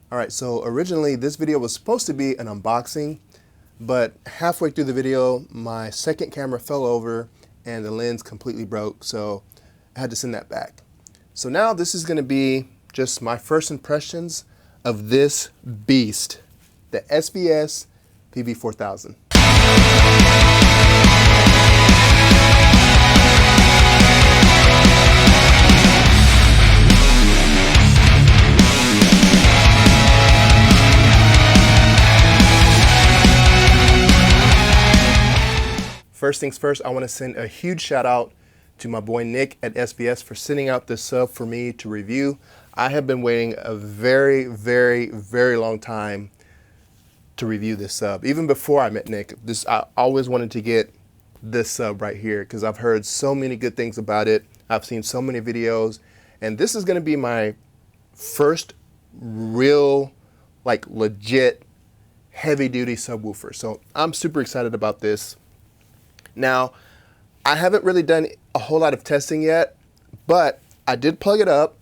All right, so originally this video was supposed to be an unboxing, but halfway through the video, my second camera fell over and the lens completely broke, so I had to send that back. So now this is gonna be just my first impressions of this beast, the SVS PB4000. First things first, I want to send a huge shout out to my boy Nick at SVS for sending out this sub for me to review. I have been waiting a very, very, very long time to review this sub. Even before I met Nick, I always wanted to get this sub right here because I've heard so many good things about it. I've seen so many videos, and this is going to be my first real, like legit heavy duty subwoofer. So I'm super excited about this. Now, I haven't really done a whole lot of testing yet, but I did plug it up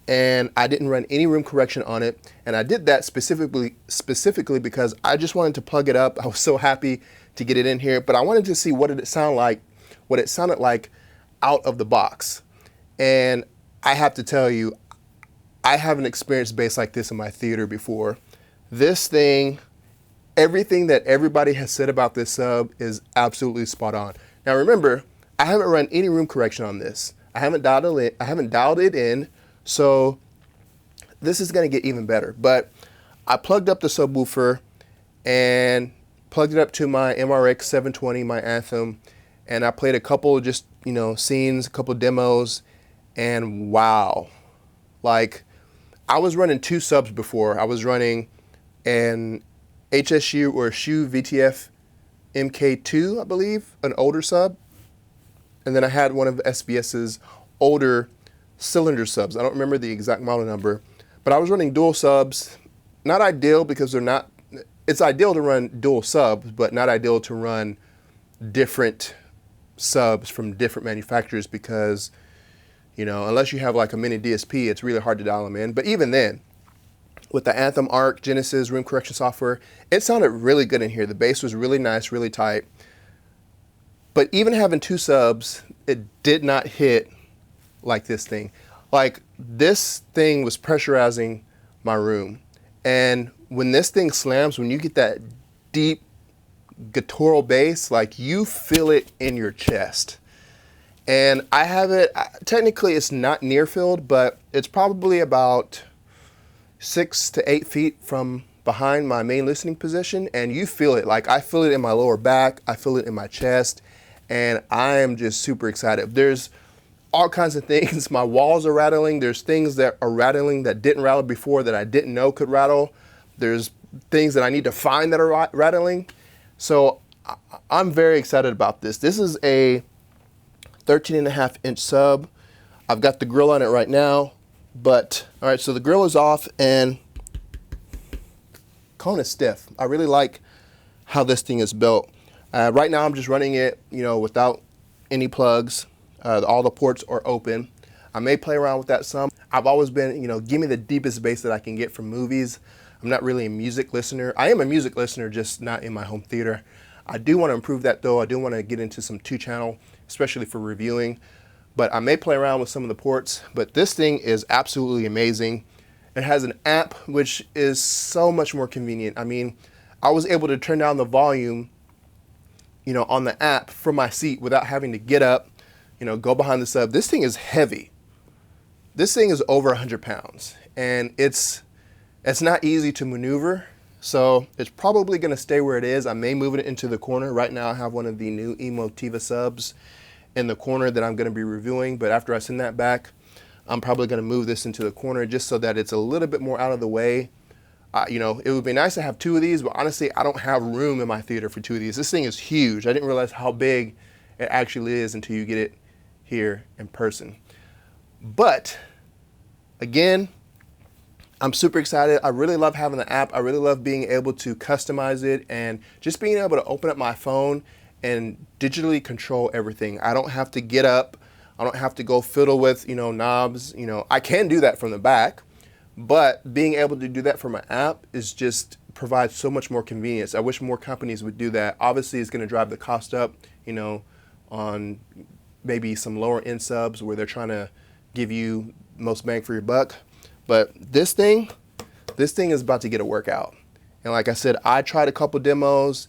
and I didn't run any room correction on it. And I did that specifically because I just wanted to plug it up. I was so happy to get it in here, but I wanted to see what it sounded like out of the box. And I have to tell you, I haven't experienced bass like this in my theater before. This thing, everything that everybody has said about this sub is absolutely spot on. Now remember, I haven't run any room correction on this. I haven't dialed it in, so this is gonna get even better. But I plugged up the subwoofer and plugged it up to my MRX 720, my Anthem, and I played a couple just, scenes, a couple demos, and wow. Like, I was running two subs before. I was running an HSU or SHU VTF MK2, I believe, an older sub. And then I had one of SVS's older cylinder subs. I don't remember the exact model number, but I was running dual subs. Not ideal because it's ideal to run dual subs, but not ideal to run different subs from different manufacturers because, unless you have like a mini DSP, it's really hard to dial them in. But even then, with the Anthem Arc Genesis room correction software, it sounded really good in here. The bass was really nice, really tight. But even having two subs, it did not hit like this thing. Like, this thing was pressurizing my room. And when this thing slams, when you get that deep guttural bass, like, you feel it in your chest. And I have it, technically it's not near filled, but it's probably about 6 to 8 feet from behind my main listening position, and you feel it. Like, I feel it in my lower back, I feel it in my chest, and I am just super excited. There's all kinds of things. My walls are rattling. There's things that are rattling that didn't rattle before that I didn't know could rattle. There's things that I need to find that are rattling. So I'm very excited about this. This is a 13.5-inch sub. I've got the grill on it right now. But, all right, so the grill is off and cone is stiff. I really like how this thing is built. Right now I'm just running it, without any plugs. All the ports are open. I may play around with that some. I've always been, give me the deepest bass that I can get from movies. I'm not really a music listener. I am a music listener, just not in my home theater. I do want to improve that though. I do want to get into some 2-channel, especially for reviewing. But I may play around with some of the ports, but this thing is absolutely amazing. It has an amp, which is so much more convenient. I mean, I was able to turn down the volume, on the app from my seat without having to get up, go behind the sub. This thing is heavy. This thing is over 100 pounds, and it's not easy to maneuver. So it's probably gonna stay where it is. I may move it into the corner. Right now I have one of the new Emotiva subs in the corner that I'm going to be reviewing, but after I send that back, I'm probably going to move this into the corner just so that it's a little bit more out of the way. It would be nice to have two of these, but honestly, I don't have room in my theater for two of these. This thing is huge. I didn't realize how big it actually is until you get it here in person. But again, I'm super excited. I really love having the app. I really love being able to customize it and just being able to open up my phone and digitally control everything. I don't have to get up. I don't have to go fiddle with, knobs. I can do that from the back, But being able to do that from an app is just provides so much more convenience. I wish more companies would do that. Obviously, it's going to drive the cost up, you know, on maybe some lower end subs where they're trying to give you most bang for your buck. But this thing is about to get a workout. And like I said, I tried a couple demos.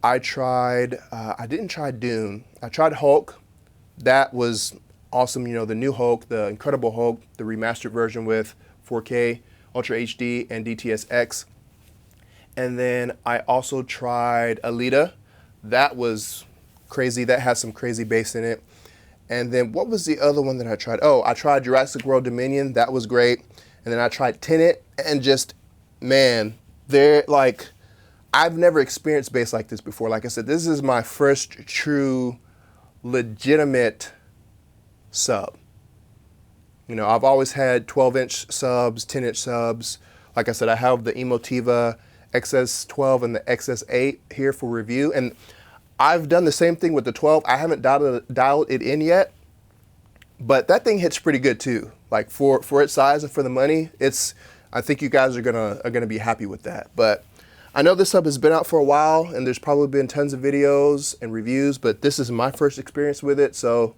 I didn't try Dune. I tried Hulk. That was awesome. You know, the new Hulk, the Incredible Hulk, the remastered version with 4K, Ultra HD, and DTS:X. And then I also tried Alita. That was crazy. That has some crazy bass in it. And then what was the other one that I tried? Oh, I tried Jurassic World Dominion. That was great. And then I tried Tenet, and just, man, they're like, I've never experienced bass like this before. Like I said, this is my first true, legitimate sub. You know, I've always had 12-inch subs, 10-inch subs. Like I said, I have the Emotiva XS12 and the XS8 here for review. And I've done the same thing with the 12. I haven't dialed it in yet, but that thing hits pretty good too. Like for its size and for the money, I think you guys are gonna be happy with that. But I know this sub has been out for a while, and there's probably been tons of videos and reviews, but this is my first experience with it, so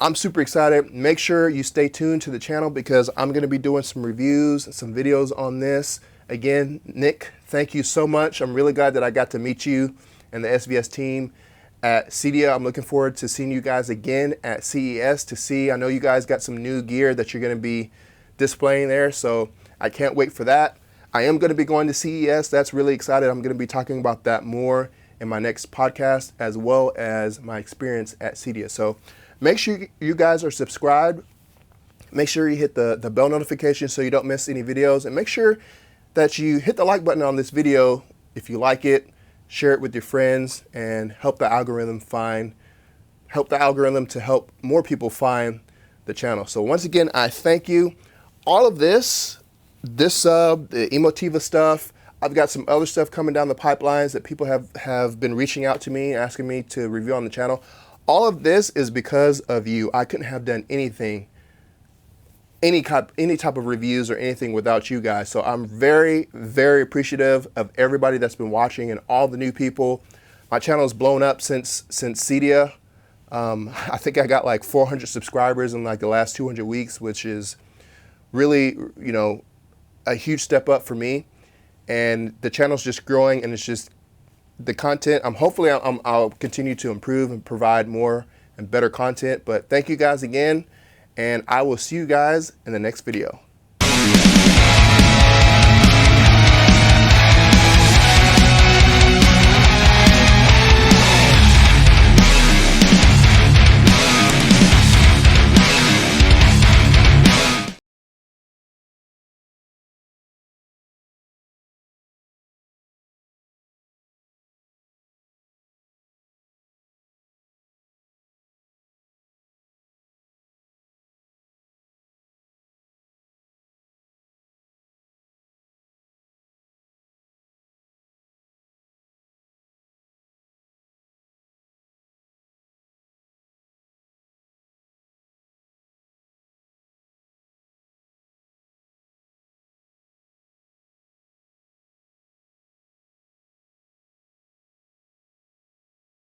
I'm super excited. Make sure you stay tuned to the channel because I'm gonna be doing some reviews and some videos on this. Again, Nick, thank you so much. I'm really glad that I got to meet you and the SVS team at CEDIA. I'm looking forward to seeing you guys again at CES to see. I know you guys got some new gear that you're gonna be displaying there, so I can't wait for that. I am going to be going to CES. That's really excited. I'm going to be talking about that more in my next podcast, as well as my experience at CEDIA. So make sure you guys are subscribed. Make sure you hit the bell notification so you don't miss any videos. And make sure that you hit the like button on this video if you like it. Share it with your friends and help the algorithm to help more people find the channel. So once again, I thank you. All of this sub, the Emotiva stuff, I've got some other stuff coming down the pipelines that people have been reaching out to me, asking me to review on the channel. All of this is because of you. I couldn't have done anything, any type of reviews or anything without you guys. So I'm very, very appreciative of everybody that's been watching and all the new people. My channel has blown up since CEDIA. I think I got like 400 subscribers in like the last 200 weeks, which is really, you know, a huge step up for me. And the channel's just growing, and it's just the content. Hopefully I'll continue to improve and provide more and better content. But thank you guys again, and I will see you guys in the next video.